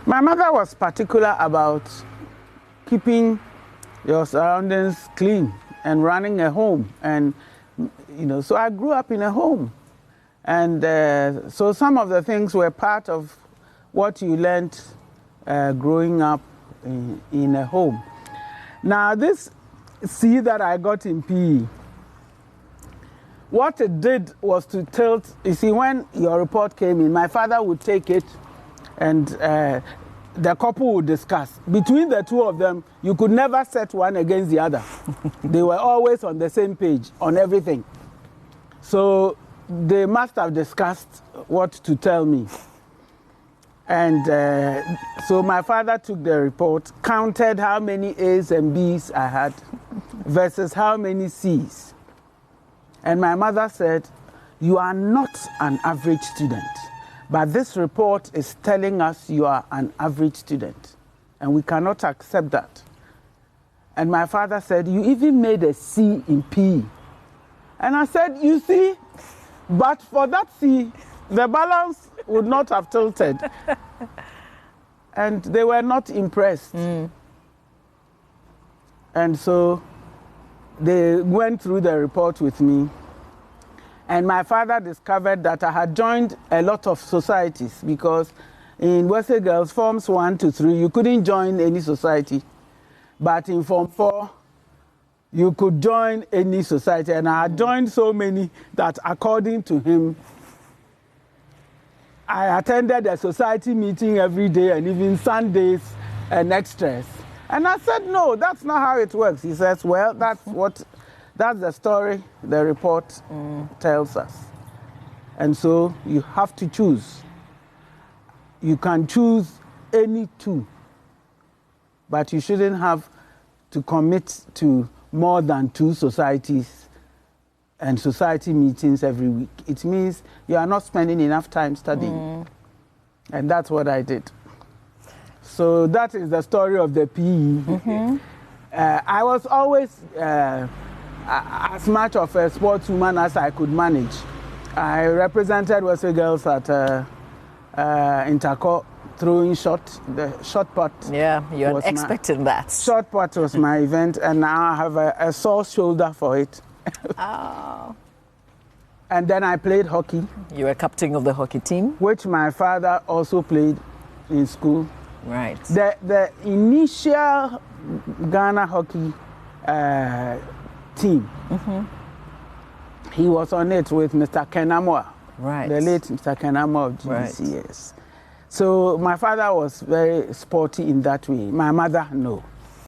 My mother was particular about keeping your surroundings clean and running a home. And, so I grew up in a home. And so some of the things were part of what you learned growing up in a home. Now, this C that I got in PE, what it did was to tilt. You see, when your report came in, my father would take it and the couple would discuss. Between the two of them, you could never set one against the other. They were always on the same page on everything. So they must have discussed what to tell me. And so my father took the report, counted how many A's and B's I had versus how many C's. And my mother said, "You are not an average student, but this report is telling us you are an average student, and we cannot accept that." And my father said, "You even made a C in PE." And I said, "You see, but for that C, the balance would not have tilted." And they were not impressed. And so they went through the report with me. And my father discovered that I had joined a lot of societies, because in Wesley Girls Forms 1 to 3, you couldn't join any society. But in Form 4, you could join any society. And I had joined so many that, according to him, I attended a society meeting every day and even Sundays and extras. And I said, "No, that's not how it works." He says, "Well, that's the story the report tells us. And so you have to choose. You can choose any two, but you shouldn't have to commit to more than 2 societies and society meetings every week. It means you are not spending enough time studying." And that's what I did. So that is the story of the PE. I was always as much of a sportswoman as I could manage. I represented Wesley Girls at Interco throwing the shot put. Yeah, you're expecting that. Shot put was my event, and now I have a sore shoulder for it. Oh. And then I played hockey. You were captain of the hockey team? Which my father also played in school. Right. The initial Ghana hockey team, he was on it with Mr. Kenamwa. Right. The late Mr. Kenamwa of GCS. Right. So my father was very sporty in that way. My mother, no.